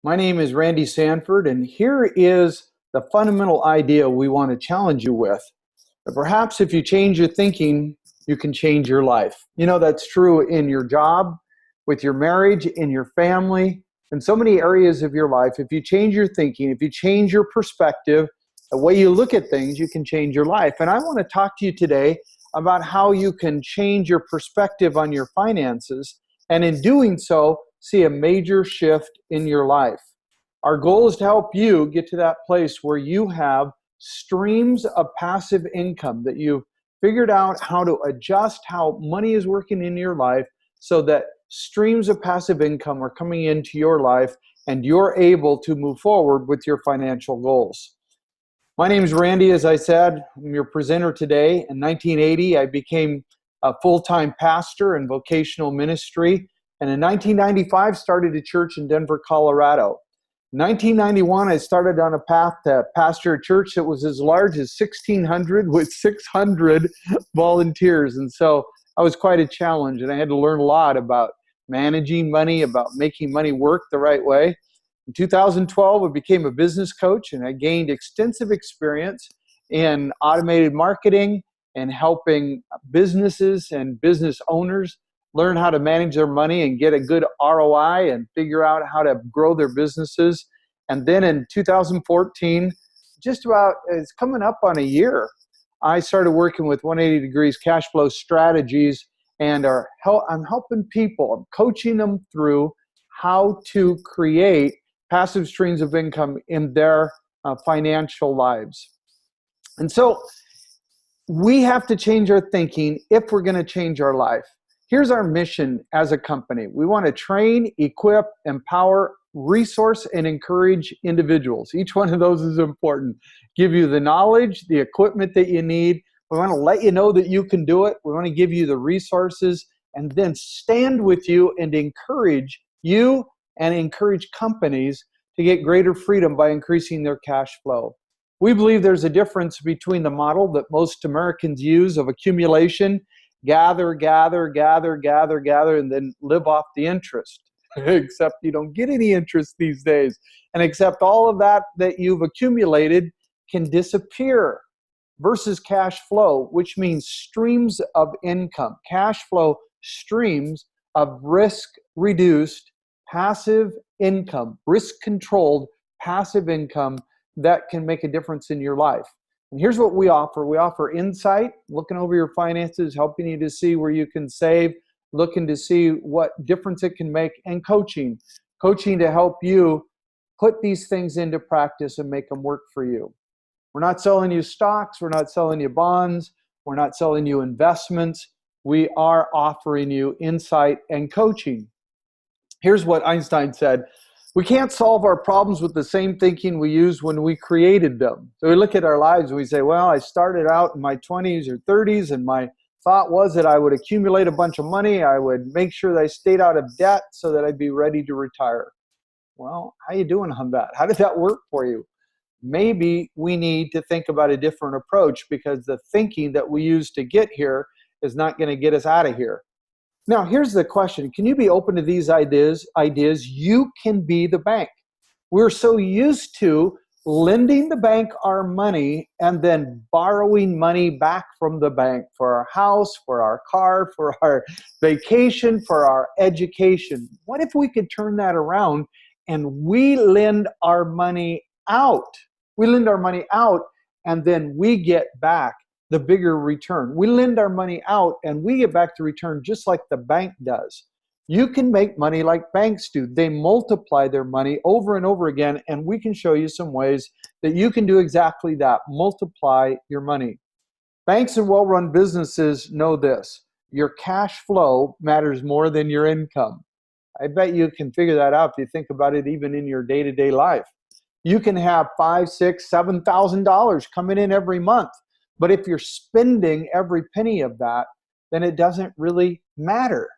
My name is Randy Sanford, and here is the fundamental idea we want to challenge you with. That perhaps if you change your thinking, you can change your life. You know, that's true in your job, with your marriage, in your family, in so many areas of your life. If you change your thinking, if you change your perspective, the way you look at things, you can change your life. And I want to talk to you today about how you can change your perspective on your finances, and in doing so, see a major shift in your life. Our goal is to help you get to that place where you have streams of passive income, that you've figured out how to adjust how money is working in your life so that streams of passive income are coming into your life and you're able to move forward with your financial goals. My name is Randy, as I said. I'm your presenter today. In 1980, I became a full-time pastor in vocational ministry, and in 1995, started a church in Denver, Colorado. In 1991, I started on a path to pastor a church that was as large as 1,600 with 600 volunteers. And so I was quite a challenge, and I had to learn a lot about managing money, about making money work the right way. In 2012, I became a business coach, and I gained extensive experience in automated marketing and helping businesses and business owners learn how to manage their money and get a good ROI and figure out how to grow their businesses. And then in 2014, just about, it's coming up on a year, I started working with 180 Degrees Cashflow strategies, and I'm helping people, I'm coaching them through how to create passive streams of income in their financial lives. And so we have to change our thinking if we're going to change our life. Here's our mission as a company. We want to train, equip, empower, resource, and encourage individuals. Each one of those is important. Give you the knowledge, the equipment that you need. We want to let you know that you can do it. We want to give you the resources and then stand with you and encourage you and encourage companies to get greater freedom by increasing their cash flow. We believe there's a difference between the model that most Americans use of accumulation, gather, gather, gather, gather, gather, and then live off the interest. Except you don't get any interest these days. And except all of that you've accumulated can disappear, versus cash flow, which means streams of income. Cash flow streams of risk-reduced passive income, risk-controlled passive income that can make a difference in your life. And here's what we offer. We offer insight, looking over your finances, helping you to see where you can save, looking to see what difference it can make, and coaching. Coaching to help you put these things into practice and make them work for you. We're not selling you stocks. We're not selling you bonds. We're not selling you investments. We are offering you insight and coaching. Here's what Einstein said. We can't solve our problems with the same thinking we used when we created them. So we look at our lives and we say, well, I started out in my 20s or 30s and my thought was that I would accumulate a bunch of money. I would make sure that I stayed out of debt so that I'd be ready to retire. Well, how you doing on that? How did that work for you? Maybe we need to think about a different approach, because the thinking that we use to get here is not going to get us out of here. Now, here's the question. Can you be open to these ideas? You can be the bank. We're so used to lending the bank our money and then borrowing money back from the bank for our house, for our car, for our vacation, for our education. What if we could turn that around and we lend our money out? We lend our money out and then we get back the bigger return. We lend our money out and we get back the return just like the bank does. You can make money like banks do. They multiply their money over and over again, and we can show you some ways that you can do exactly that, multiply your money. Banks and well-run businesses know this. Your cash flow matters more than your income. I bet you can figure that out if you think about it even in your day-to-day life. You can have $5,000, $6,000, $7,000 coming in every month. But if you're spending every penny of that, then it doesn't really matter.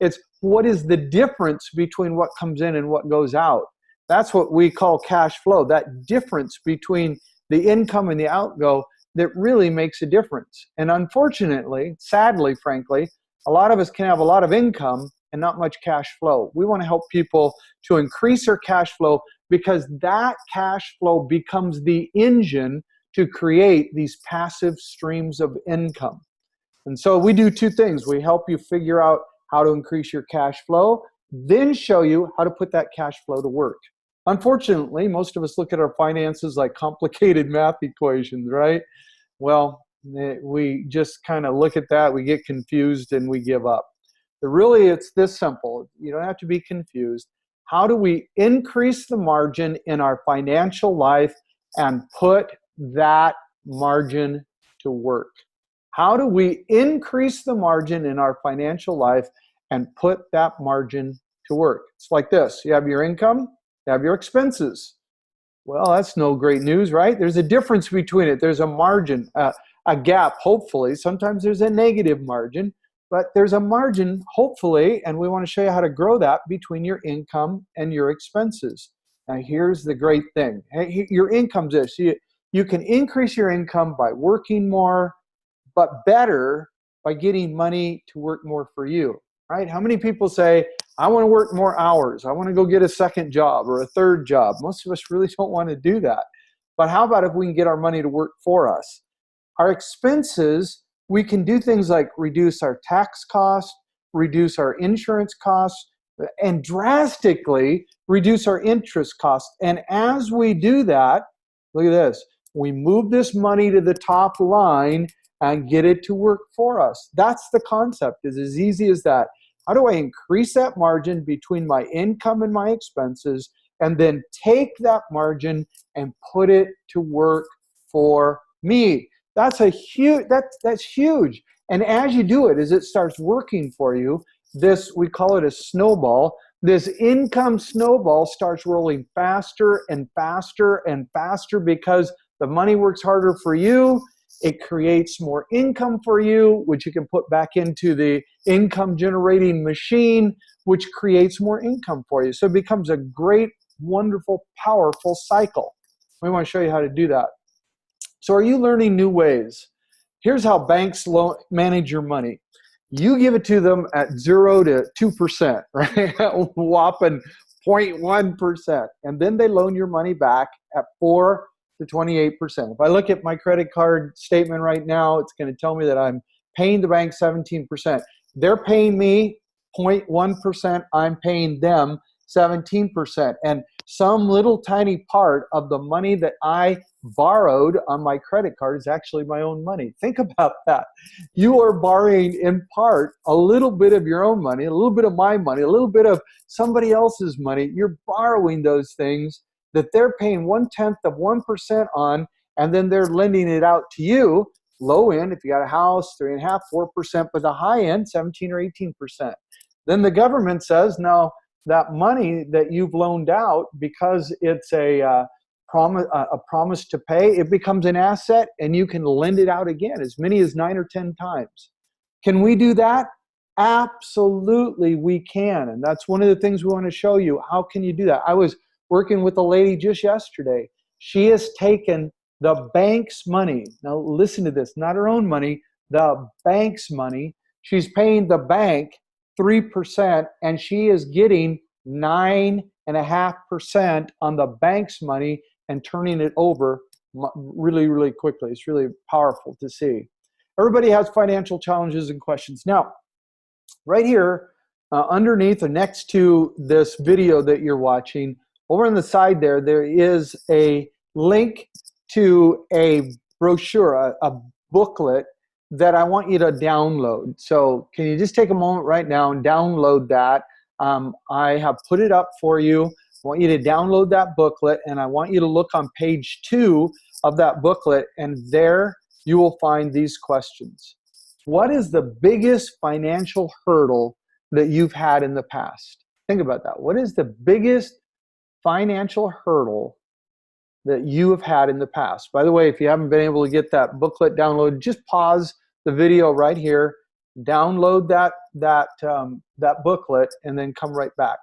It's what is the difference between what comes in and what goes out. That's what we call cash flow, that difference between the income and the outgo that really makes a difference. And unfortunately, sadly, frankly, a lot of us can have a lot of income and not much cash flow. We want to help people to increase our cash flow, because that cash flow becomes the engine to create these passive streams of income. And so we do two things. We help you figure out how to increase your cash flow, then show you how to put that cash flow to work. Unfortunately, most of us look at our finances like complicated math equations, right? Well, we just kind of look at that, we get confused, and we give up. But really, it's this simple. You don't have to be confused. How do we increase the margin in our financial life and put that margin to work? How do we increase the margin in our financial life and put that margin to work? It's like this. You have your income, you have your expenses. Well, that's no great news, right? There's a difference between it. There's a margin, a gap, hopefully. Sometimes there's a negative margin, but there's a margin, hopefully, and we want to show you how to grow that between your income and your expenses. Now, here's the great thing. Your income's this. You can increase your income by working more, but better by getting money to work more for you, right? How many people say, I want to work more hours. I want to go get a second job or a third job. Most of us really don't want to do that. But how about if we can get our money to work for us? Our expenses, we can do things like reduce our tax costs, reduce our insurance costs, and drastically reduce our interest costs. And as we do that, look at this, we move this money to the top line and get it to work for us. That's the concept. It's as easy as that. How do I increase that margin between my income and my expenses, and then take that margin and put it to work for me? That's huge. And as you do it, as it starts working for you, we call it a snowball. This income snowball starts rolling faster and faster and faster because the money works harder for you. It creates more income for you, which you can put back into the income generating machine, which creates more income for you. So it becomes a great, wonderful, powerful cycle. We want to show you how to do that. So are you learning new ways? Here's how banks manage your money. You give it to them at 0 to 2%, right? Whopping 0.1%. And then they loan your money back at 4 to 28%. If I look at my credit card statement right now, it's going to tell me that I'm paying the bank 17%. They're paying me 0.1%. I'm paying them 17%. And some little tiny part of the money that I borrowed on my credit card is actually my own money. Think about that. You are borrowing in part a little bit of your own money, a little bit of my money, a little bit of somebody else's money. You're borrowing those things that they're paying 0.1% on, and then they're lending it out to you. Low end, if you got a house, 3.5%, 4%, but the high end, 17 or 18%. Then the government says, no, that money that you've loaned out, because it's a promise to pay, it becomes an asset, and you can lend it out again as many as 9 or 10 times. Can we do that? Absolutely, we can. And that's one of the things we want to show you. How can you do that? I was working with a lady just yesterday. She has taken the bank's money. Now listen to this, not her own money, the bank's money. She's paying the bank 3%, and she is getting 9.5% on the bank's money and turning it over really, really quickly. It's really powerful to see. Everybody has financial challenges and questions. Now, right here, underneath or next to this video that you're watching, over on the side there, there is a link to a brochure, a booklet that I want you to download. So can you just take a moment right now and download that? I have put it up for you. I want you to download that booklet, and I want you to look on page 2 of that booklet, and there you will find these questions. What is the biggest financial hurdle that you've had in the past? Think about that. What is the biggest financial hurdle that you have had in the past? By the way, if you haven't been able to get that booklet downloaded, just pause the video right here, download that booklet, and then come right back.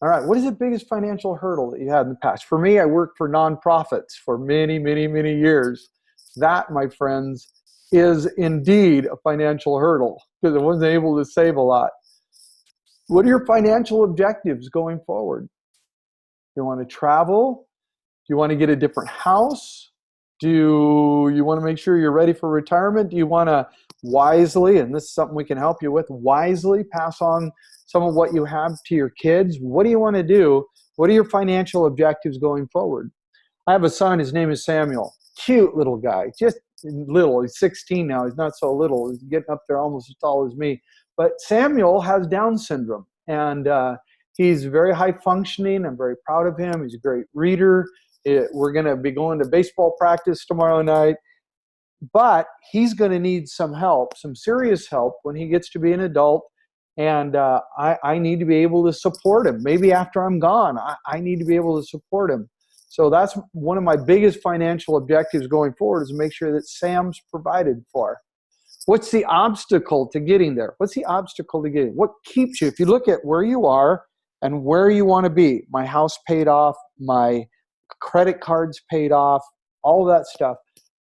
All right, what is the biggest financial hurdle that you had in the past? For me, I worked for nonprofits for many, many, many years. That, my friends, is indeed a financial hurdle because I wasn't able to save a lot. What are your financial objectives going forward? Do you want to travel? Do you want to get a different house? Do you want to make sure you're ready for retirement? Do you want to wisely, and this is something we can help you with, wisely pass on some of what you have to your kids? What do you want to do? What are your financial objectives going forward? I have a son, his name is Samuel. Cute little guy, just little. He's 16 now. He's not so little. He's getting up there almost as tall as me. But Samuel has Down syndrome, and he's very high functioning. I'm very proud of him. He's a great reader. We're going to be going to baseball practice tomorrow night. But he's going to need some help, some serious help when he gets to be an adult. And I need to be able to support him. Maybe after I'm gone, I need to be able to support him. So that's one of my biggest financial objectives going forward, is to make sure that Sam's provided for. What's the obstacle to getting there? What's the obstacle to getting? What keeps you? If you look at where you are and where you want to be, my house paid off, my credit cards paid off, all of that stuff.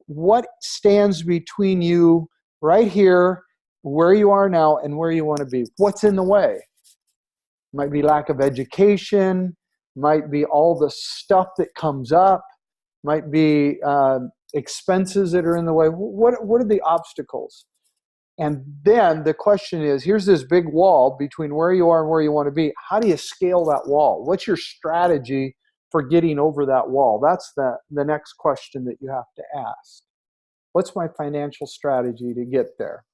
What stands between you right here, where you are now, and where you want to be? What's in the way? Might be lack of education, might be all the stuff that comes up, might be expenses that are in the way. What are the obstacles? And then the question is, here's this big wall between where you are and where you want to be. How do you scale that wall? What's your strategy for getting over that wall? That's the next question that you have to ask. What's my financial strategy to get there?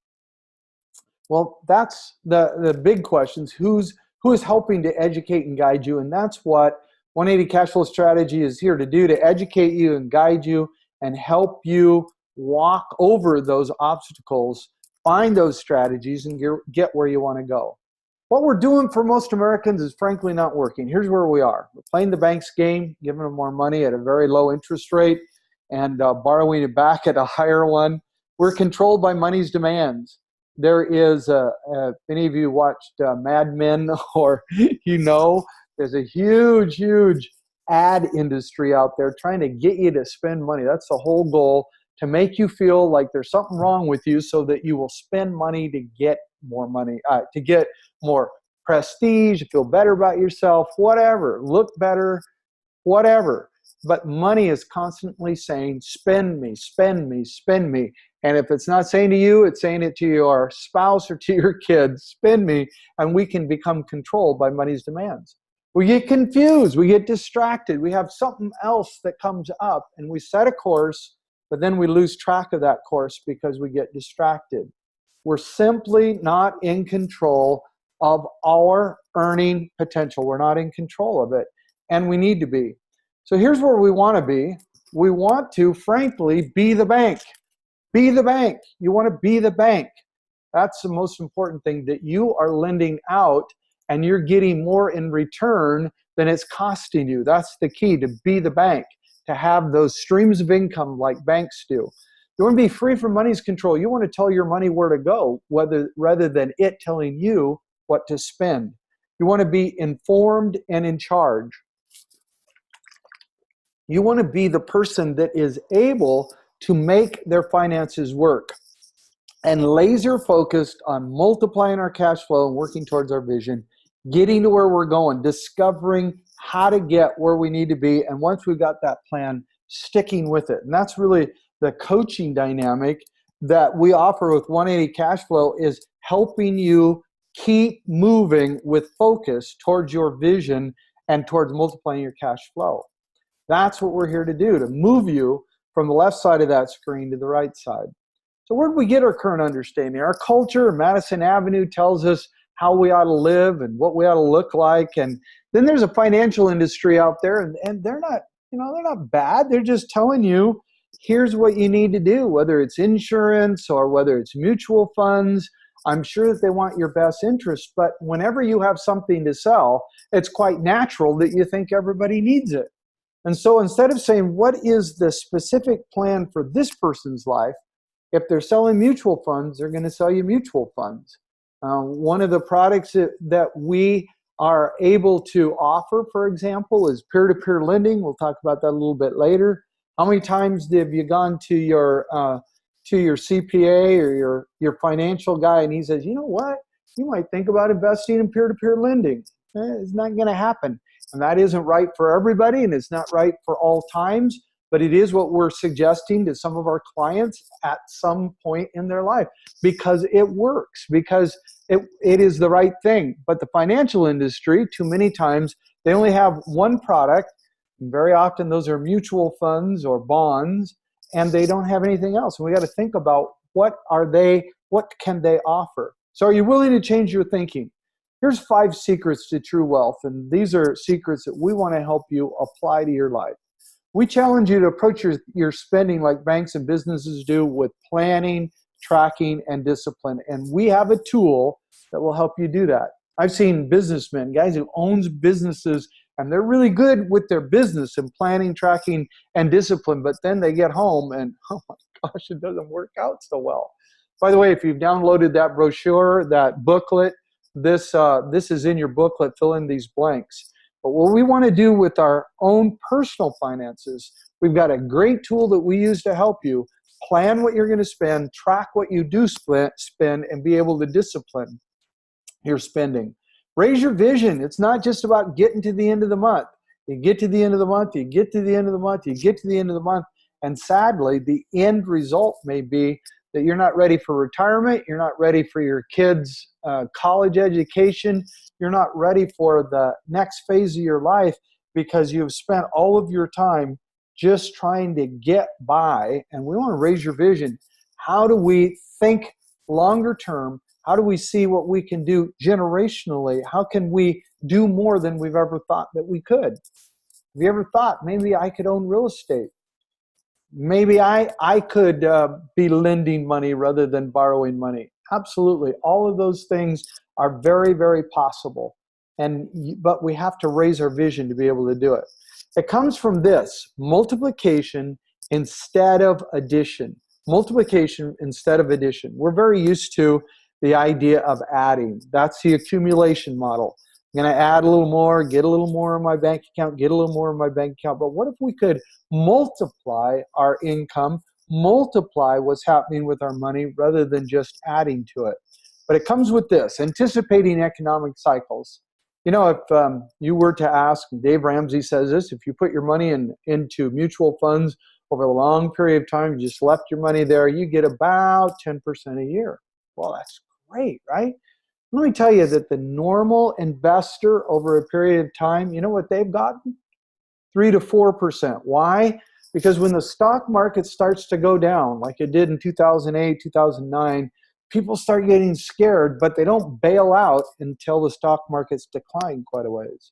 Well, that's the big questions. Who is helping to educate and guide you? And that's what 180 Cashflow Strategy is here to do, to educate you and guide you and help you walk over those obstacles, find those strategies, and get where you want to go. What we're doing for most Americans is frankly not working. Here's where we are. We're playing the bank's game, giving them more money at a very low interest rate and borrowing it back at a higher one. We're controlled by money's demands. There is, if any of you watched Mad Men, or there's a huge, huge ad industry out there trying to get you to spend money. That's the whole goal, to make you feel like there's something wrong with you so that you will spend money to get more money, to get more prestige, feel better about yourself, whatever, look better, whatever. But money is constantly saying, spend me, spend me, spend me. And if it's not saying to you, it's saying it to your spouse or to your kids, spend me, and we can become controlled by money's demands. We get confused, we get distracted, we have something else that comes up, and we set a course, but then we lose track of that course because we get distracted. We're simply not in control of our earning potential. We're not in control of it, and we need to be. So here's where we want to be. We want to, frankly, be the bank. Be the bank. You want to be the bank. That's the most important thing, that you are lending out and you're getting more in return than it's costing you. That's the key, to be the bank, to have those streams of income like banks do. You want to be free from money's control. You want to tell your money where to go, rather than it telling you what to spend. You want to be informed and in charge. You want to be the person that is able to make their finances work, and laser focused on multiplying our cash flow and working towards our vision, getting to where we're going, discovering how to get where we need to be, and once we've got that plan, sticking with it. And that's really the coaching dynamic that we offer with 180 Cashflow, is helping you keep moving with focus towards your vision and towards multiplying your cash flow. That's what we're here to do, to move you from the left side of that screen to the right side. So where do we get our current understanding? Our culture, Madison Avenue, tells us how we ought to live and what we ought to look like. And then there's a financial industry out there, and they're not, they're not bad. They're just telling you, here's what you need to do, whether it's insurance or whether it's mutual funds. I'm sure that they want your best interest, but whenever you have something to sell, it's quite natural that you think everybody needs it. And so instead of saying, what is the specific plan for this person's life, if they're selling mutual funds, they're going to sell you mutual funds. One of the products that we are able to offer, for example, is peer-to-peer lending. We'll talk about that a little bit later. How many times have you gone to your CPA or your financial guy and he says, you know what? You might think about investing in peer-to-peer lending. It's not going to happen. And that isn't right for everybody, and it's not right for all times, but it is what we're suggesting to some of our clients at some point in their life because it works, because it is the right thing. But the financial industry, too many times, they only have one product, and very often those are mutual funds or bonds, and they don't have anything else. And we got to think about what can they offer? So are you willing to change your thinking? Here's 5 secrets to true wealth, and these are secrets that we want to help you apply to your life. We challenge you to approach your spending like banks and businesses do, with planning, tracking, and discipline. And we have a tool that will help you do that. I've seen businessmen, guys who owns businesses, and they're really good with their business and planning, tracking, and discipline, but then they get home and, oh my gosh, it doesn't work out so well. By the way, if you've downloaded that brochure, that booklet, this is in your booklet, fill in these blanks. But what we want to do with our own personal finances, we've got a great tool that we use to help you plan what you're going to spend, track what you do spend, and be able to discipline your spending. Raise your vision. It's not just about getting to the end of the month. You get to the end of the month, you get to the end of the month, you get to the end of the month, and sadly, the end result may be that you're not ready for retirement, you're not ready for your kids' college education, you're not ready for the next phase of your life because you've spent all of your time just trying to get by. And we want to raise your vision. How do we think longer term? How do we see what we can do generationally? How can we do more than we've ever thought that we could? Have you ever thought, maybe I could own real estate? Maybe I could be lending money rather than borrowing money. Absolutely. All of those things are very, very possible. But we have to raise our vision to be able to do it. It comes from this: multiplication instead of addition. Multiplication instead of addition. We're very used to the idea of adding. That's the accumulation model. I'm going to add a little more, get a little more in my bank account, get a little more in my bank account. But what if we could multiply our income, multiply what's happening with our money rather than just adding to it? But it comes with this: anticipating economic cycles. You know, if you were to ask, Dave Ramsey says this, if you put your money into mutual funds over a long period of time, you just left your money there, you get about 10% a year. Well, that's great, right? Let me tell you that the normal investor over a period of time, you know what they've gotten? 3 to 4%. Why? Because when the stock market starts to go down, like it did in 2008, 2009, people start getting scared, but they don't bail out until the stock market's declined quite a ways.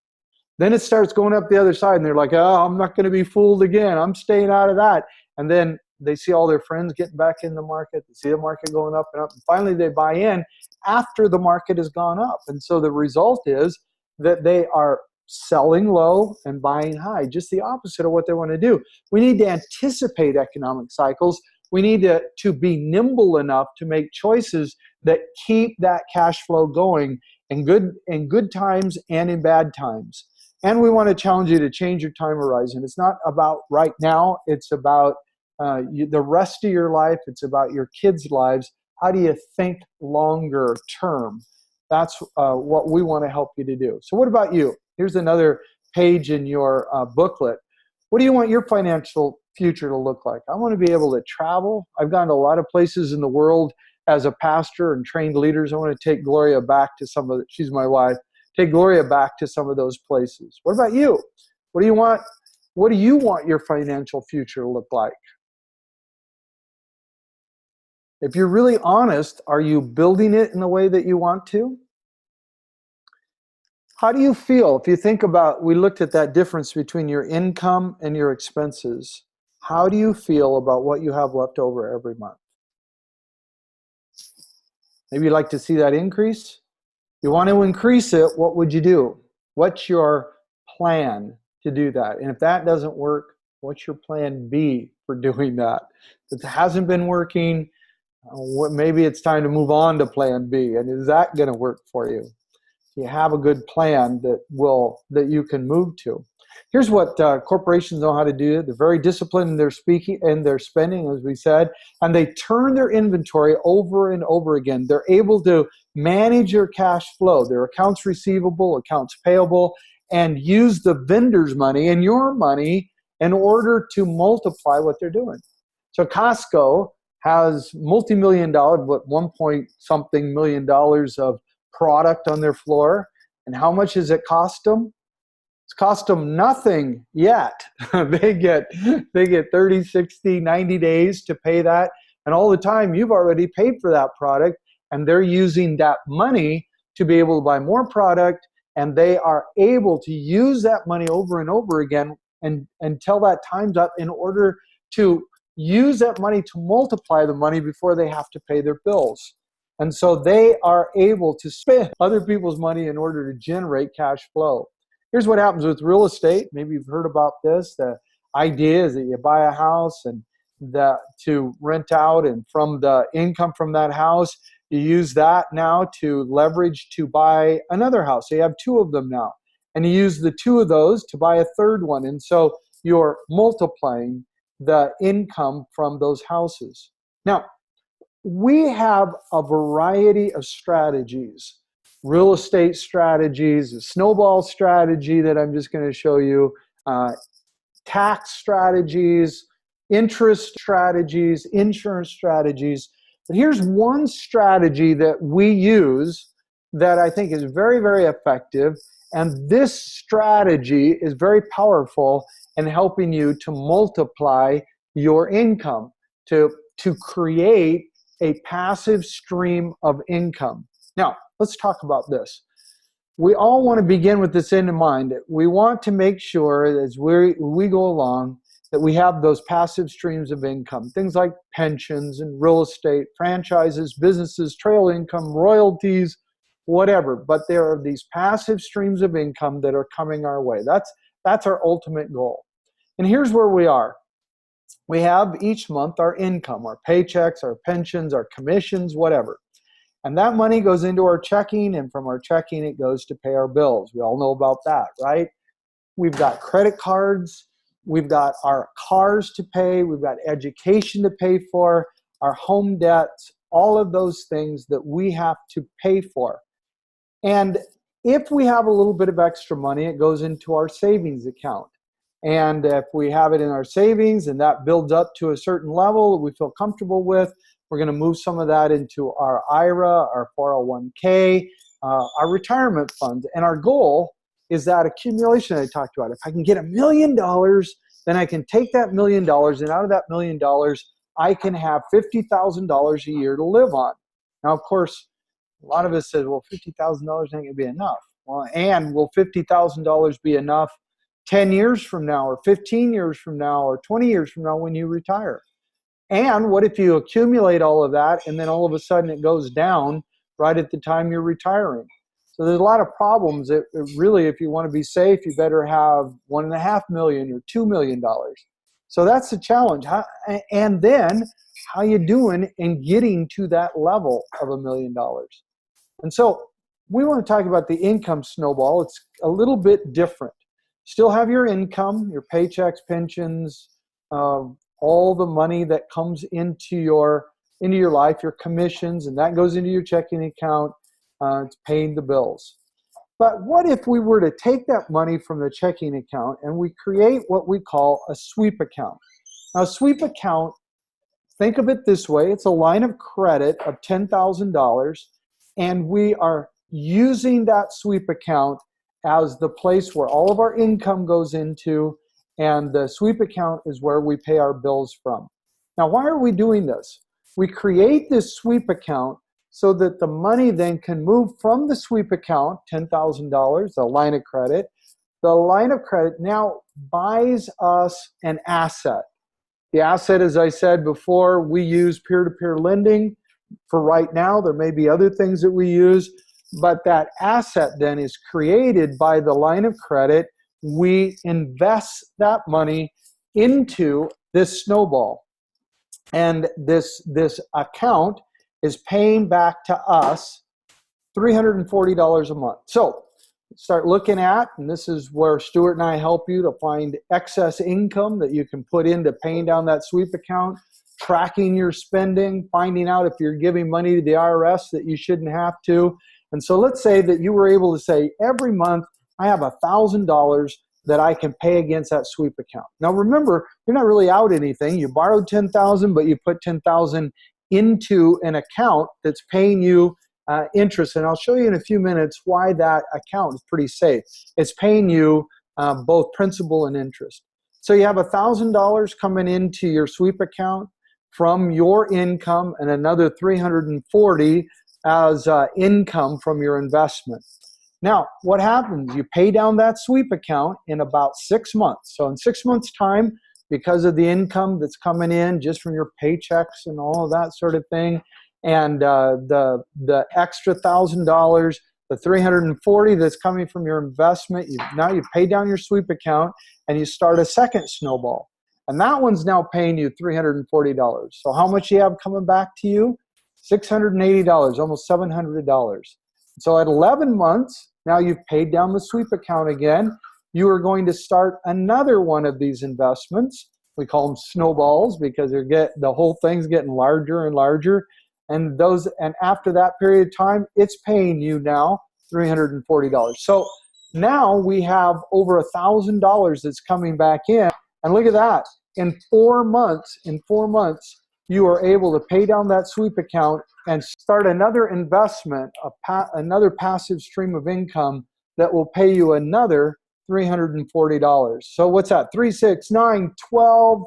Then it starts going up the other side, and they're like, oh, I'm not going to be fooled again. I'm staying out of that. And then they see all their friends getting back in the market. They see the market going up and up. And finally, they buy in after the market has gone up. And so the result is that they are selling low and buying high, just the opposite of what they want to do. We need to anticipate economic cycles. We need to be nimble enough to make choices that keep that cash flow going in good times and in bad times. And we want to challenge you to change your time horizon. It's not about right now. It's about the rest of your life. It's about your kids' lives. How do you think longer term? That's what we want to help you to do. So what about you? Here's another page in your booklet. What do you want your financial future to look like? I want to be able to travel. I've gone to a lot of places in the world as a pastor and trained leaders. I want to take Gloria back to some of the, she's my wife, take Gloria back to some of those places. What about you? What do you want? What do you want your financial future to look like? If you're really honest, are you building it in the way that you want to? How do you feel? If you think about, we looked at that difference between your income and your expenses. How do you feel about what you have left over every month? Maybe you'd like to see that increase. You want to increase it, what would you do? What's your plan to do that? And if that doesn't work, what's your plan B for doing that? If it hasn't been working, maybe it's time to move on to plan B. And is that going to work for you? You have a good plan that you can move to. Here's what corporations know how to do. They're very disciplined in their speaking and their spending, as we said, and they turn their inventory over and over again. They're able to manage their cash flow, their accounts receivable, accounts payable, and use the vendor's money and your money in order to multiply what they're doing. So Costco has multi-million-dollar, what, 1 point something million dollars of product on their floor. And how much has it cost them? It's cost them nothing yet. They get 30, 60, 90 days to pay that. And all the time you've already paid for that product, and they're using that money to be able to buy more product, and they are able to use that money over and over again and until that time's up in order to use that money to multiply the money before they have to pay their bills. And so they are able to spend other people's money in order to generate cash flow. Here's what happens with real estate. Maybe you've heard about this. The idea is that you buy a house and to rent out, and from the income from that house, you use that now to leverage to buy another house. So you have two of them now. And you use the two of those to buy a third one. And so you're multiplying the income from those houses. Now, we have a variety of strategies, real estate strategies, a snowball strategy that I'm just going to show you, tax strategies, interest strategies, insurance strategies. But here's one strategy that we use that I think is very, very effective. And this strategy is very powerful in helping you to multiply your income, to create a passive stream of income. Now, let's talk about this. We all want to begin with this in mind. We want to make sure as we go along that we have those passive streams of income, things like pensions and real estate, franchises, businesses, trail income, royalties, whatever. But there are these passive streams of income that are coming our way. That's our ultimate goal. And here's where we are. We have each month our income, our paychecks, our pensions, our commissions, whatever. And that money goes into our checking, and from our checking it goes to pay our bills. We all know about that, right? We've got credit cards, we've got our cars to pay, we've got education to pay for, our home debts, all of those things that we have to pay for. And if we have a little bit of extra money, it goes into our savings account. And if we have it in our savings and that builds up to a certain level that we feel comfortable with, we're going to move some of that into our IRA, our 401k, our retirement funds. And our goal is that accumulation I talked about. If I can get $1 million, then I can take that $1 million, and out of that $1 million, I can have $50,000 a year to live on. Now, of course, a lot of us says, well, $50,000 ain't going to be enough. Well, and will $50,000 be enough 10 years from now, or 15 years from now, or 20 years from now when you retire? And what if you accumulate all of that and then all of a sudden it goes down right at the time you're retiring? So there's a lot of problems that really, if you want to be safe, you better have $1.5 million or $2 million. So that's the challenge. And then how you doing in getting to that level of $1 million? And so we want to talk about the income snowball. It's a little bit different. Still have your income, your paychecks, pensions, all the money that comes into your life, your commissions, and that goes into your checking account. It's paying the bills. But what if we were to take that money from the checking account and we create what we call a sweep account? Now, a sweep account, think of it this way. It's a line of credit of $10,000, and we are using that sweep account as the place where all of our income goes into, and the sweep account is where we pay our bills from. Now, why are we doing this? We create this sweep account so that the money then can move from the sweep account, $10,000, the line of credit. The line of credit now buys us an asset. The asset, as I said before, we use peer-to-peer lending for right now. There may be other things that we use, but that asset then is created by the line of credit. We invest that money into this snowball. And this account is paying back to us $340 a month. So start looking at, and this is where Stuart and I help you to find excess income that you can put into paying down that sweep account, tracking your spending, finding out if you're giving money to the IRS that you shouldn't have to. And so let's say that you were able to say, every month I have $1,000 that I can pay against that sweep account. Now remember, you're not really out anything. You borrowed $10,000, but you put $10,000 into an account that's paying you interest. And I'll show you in a few minutes why that account is pretty safe. It's paying you both principal and interest. So you have $1,000 coming into your sweep account from your income, and another $340 as income from your investment. Now, what happens? You pay down that sweep account in about 6 months. So in 6 months' time, because of the income that's coming in just from your paychecks and all of that sort of thing, and the extra $1,000, the $340 that's coming from your investment, now you pay down your sweep account and you start a second snowball. And that one's now paying you $340. So how much do you have coming back to you? $680, almost $700. So at 11 months, now you've paid down the sweep account again. You are going to start another one of these investments. We call them snowballs because the whole thing's getting larger and larger. And after that period of time, it's paying you now $340. So now we have over $1,000 that's coming back in. And look at that. In 4 months, you are able to pay down that sweep account and start another investment, another passive stream of income that will pay you another $340. So what's that? 3, 6, 9, 12,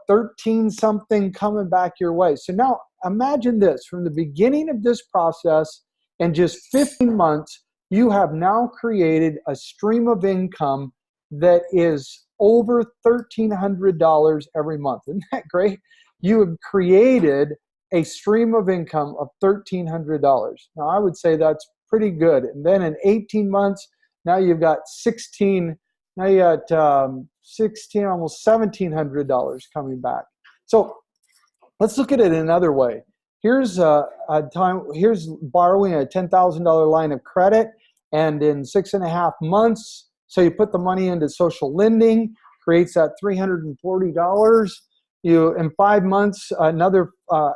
13 something coming back your way. So now imagine this, from the beginning of this process, in just 15 months, you have now created a stream of income that is over $1,300 every month. Isn't that great? You have created a stream of income of $1,300. Now, I would say that's pretty good. And then in 18 months, now you've got 16, now you got 16, almost $1,700 coming back. So let's look at it another way. Here's here's borrowing a $10,000 line of credit, and in 6.5 months, so you put the money into social lending, creates that $340. In 5 months,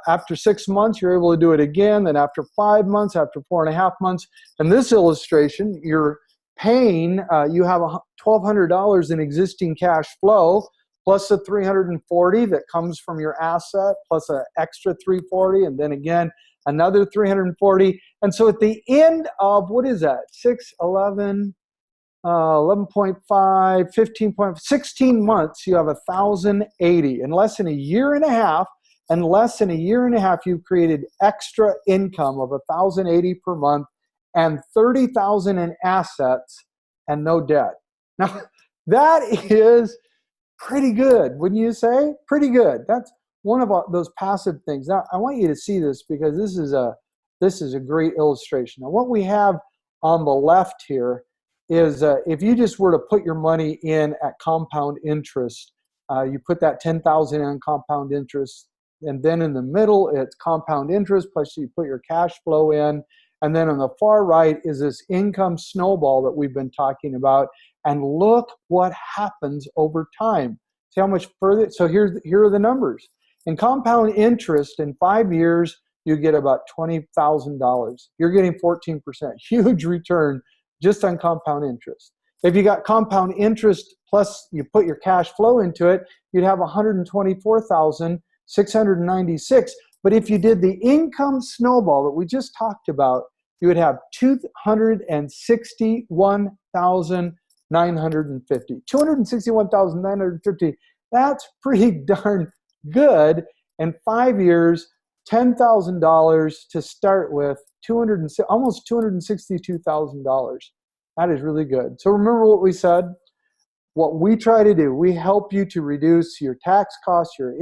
after 6 months, you're able to do it again. Then after 5 months, after 4.5 months, in this illustration, you're paying, you have $1,200 in existing cash flow, plus the $340 that comes from your asset, plus an extra $340, and then again, another $340. And so at the end of, what is that? 6, 11, 11.5, 15, 16 months, you have 1,080. In less than a year and a half, you've created extra income of 1,080 per month and 30,000 in assets and no debt. Now, that is pretty good, wouldn't you say? Pretty good. That's one of those passive things. Now, I want you to see this because this is a great illustration. Now, what we have on the left here is if you just were to put your money in at compound interest, you put that $10,000 in compound interest, and then in the middle it's compound interest plus you put your cash flow in, and then on the far right is this income snowball that we've been talking about. And look what happens over time. See how much further? So here are the numbers. In compound interest, in 5 years, you get about $20,000. You're getting 14%. Huge return just on compound interest. If you got compound interest plus you put your cash flow into it, you'd have $124,696. But if you did the income snowball that we just talked about, you would have $261,950. $261,950. That's pretty darn good. In 5 years, $10,000 to start with, almost $262,000. That is really good. So remember what we said? What we try to do, we help you to reduce your tax costs, your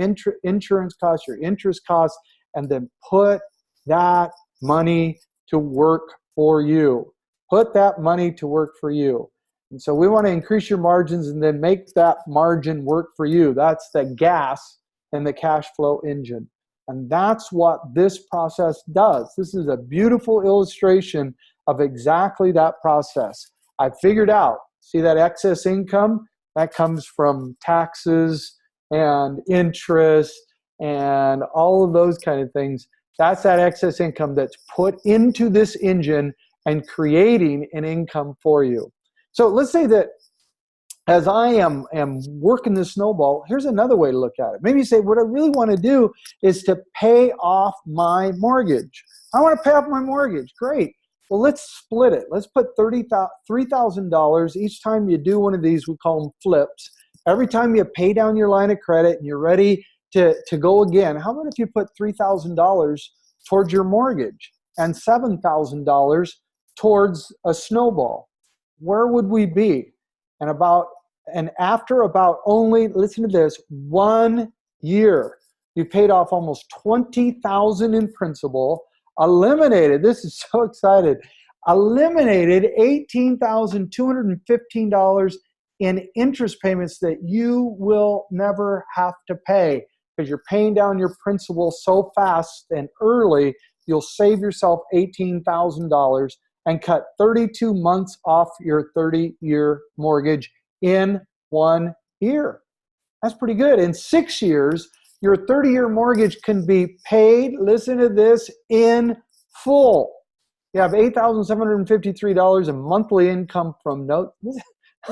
insurance costs, your interest costs, and then put that money to work for you. Put that money to work for you. And so we want to increase your margins and then make that margin work for you. That's the gas in the cash flow engine. And that's what this process does. This is a beautiful illustration of exactly that process. I figured out, see that excess income? That comes from taxes and interest and all of those kind of things. That's that excess income that's put into this engine and creating an income for you. So let's say that as I am working this snowball, here's another way to look at it. Maybe you say, what I really want to do is to pay off my mortgage. I want to pay off my mortgage. Great. Well, let's split it. Let's put $3,000 each time you do one of these. We call them flips. Every time you pay down your line of credit and you're ready to go again, how about if you put $3,000 towards your mortgage and $7,000 towards a snowball? Where would we be? And after about only, listen to this, 1 year, you paid off almost $20,000 in principal, eliminated, this is so excited, eliminated $18,215 in interest payments that you will never have to pay because you're paying down your principal so fast and early, you'll save yourself $18,000 and cut 32 months off your 30-year mortgage in 1 year. That's pretty good. In 6 years, your 30-year mortgage can be paid, listen to this, in full. You have $8,753 in monthly income from notes,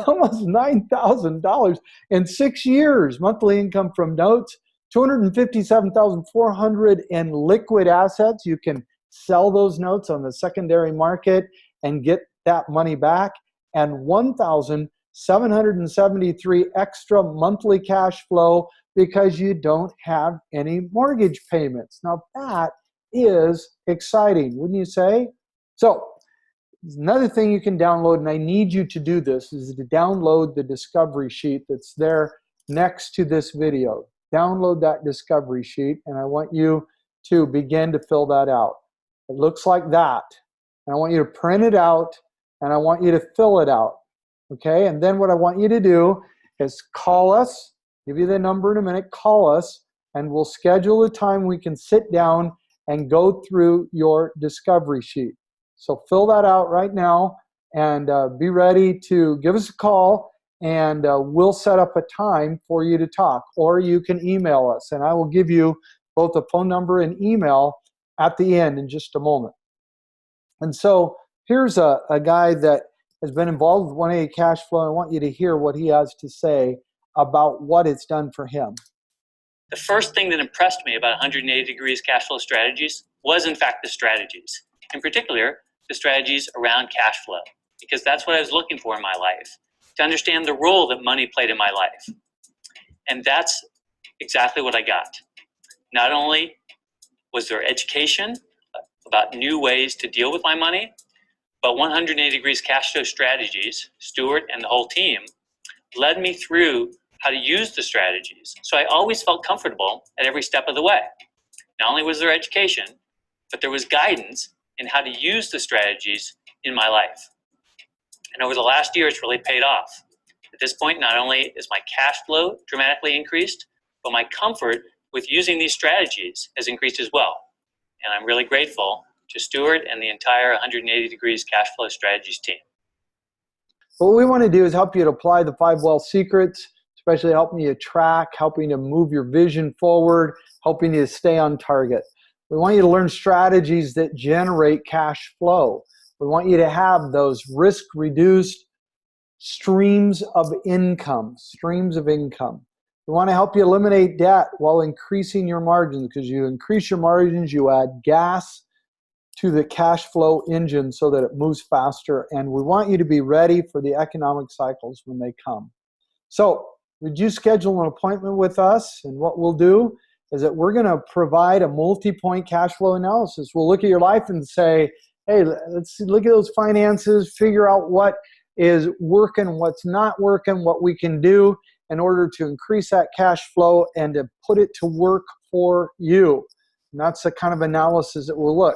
almost $9,000 in 6 years, monthly income from notes, $257,400 in liquid assets. You can sell those notes on the secondary market and get that money back, and $1,773 extra monthly cash flow because you don't have any mortgage payments. Now that is exciting, wouldn't you say? So another thing you can download, and I need you to do this, is to download the discovery sheet that's there next to this video. Download that discovery sheet, and I want you to begin to fill that out. It looks like that. And I want you to print it out, and I want you to fill it out. Okay, and then what I want you to do is call us, give you the number in a minute, call us, and we'll schedule a time we can sit down and go through your discovery sheet. So fill that out right now and be ready to give us a call, and we'll set up a time for you to talk. Or you can email us, and I will give you both a phone number and email at the end in just a moment. And so here's a guy that has been involved with 180 Cashflow. I want you to hear what he has to say about what it's done for him. The first thing that impressed me about 180 Degrees Cashflow strategies was, in fact, the strategies. In particular, the strategies around cash flow, because that's what I was looking for in my life, to understand the role that money played in my life. And that's exactly what I got. Not only was there education about new ways to deal with my money, but 180 Degrees Cashflow strategies, Stuart and the whole team, led me through how to use the strategies. So I always felt comfortable at every step of the way. Not only was there education, but there was guidance in how to use the strategies in my life. And over the last year, it's really paid off. At this point, not only is my cash flow dramatically increased, but my comfort with using these strategies has increased as well. And I'm really grateful to Stuart and the entire 180 Degrees Cashflow Strategies team. What we want to do is help you to apply the 5 wealth secrets, especially helping you track, helping to move your vision forward, helping you to stay on target. We want you to learn strategies that generate cash flow. We want you to have those risk-reduced streams of income, We want to help you eliminate debt while increasing your margins, because you increase your margins, you add gas to the cash flow engine so that it moves faster, and we want you to be ready for the economic cycles when they come. So, would you schedule an appointment with us? And what we'll do is that we're going to provide a multi-point cash flow analysis. We'll look at your life and say, hey, let's look at those finances, figure out what is working, what's not working, what we can do in order to increase that cash flow and to put it to work for you. And that's the kind of analysis that we'll look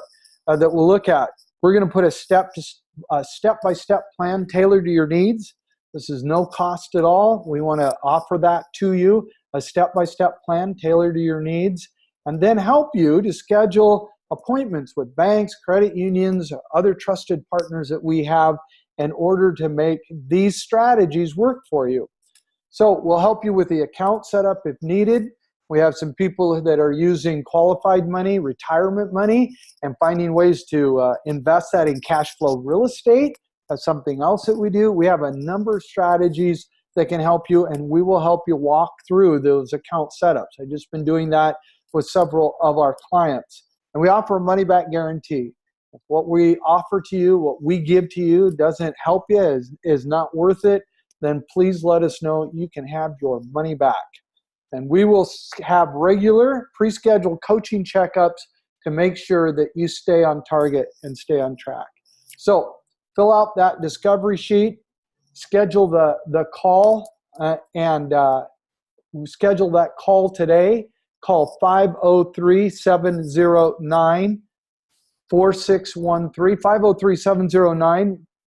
at. We're going to put a step-by-step plan tailored to your needs. This is no cost at all. We want to offer that to you, a step-by-step plan tailored to your needs, and then help you to schedule appointments with banks, credit unions, or other trusted partners that we have in order to make these strategies work for you. So we'll help you with the account setup if needed. We have some people that are using qualified money, retirement money, and finding ways to invest that in cash flow real estate. That's something else that we do. We have a number of strategies that can help you, and we will help you walk through those account setups. I've just been doing that with several of our clients. And we offer a money-back guarantee. If what we offer to you, what we give to you doesn't help you, is not worth it, then please let us know. You can have your money back. And we will have regular pre-scheduled coaching checkups to make sure that you stay on target and stay on track. So fill out that discovery sheet, schedule the call, and schedule that call today. Call 503-709-4613,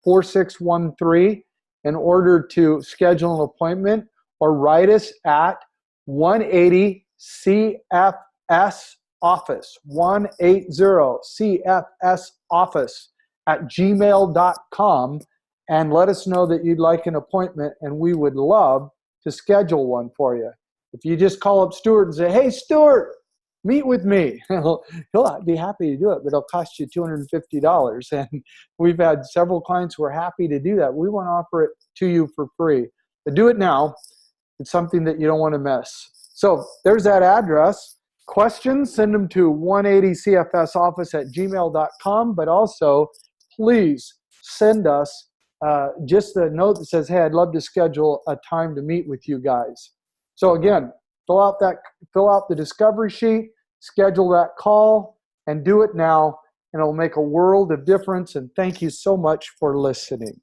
503-709-4613 in order to schedule an appointment, or write us at 180 CFS office, 180 CFS office at gmail.com, and let us know that you'd like an appointment, and we would love to schedule one for you. If you just call up Stuart and say, hey, Stuart, meet with me, he'll be happy to do it, but it'll cost you $250. And we've had several clients who are happy to do that. We want to offer it to you for free. But do it now. It's something that you don't want to miss. So there's that address. Questions, send them to 180cfsoffice@gmail.com, but also please send us just a note that says, hey, I'd love to schedule a time to meet with you guys. So again, fill out the discovery sheet, schedule that call, and do it now, and it'll make a world of difference. And thank you so much for listening.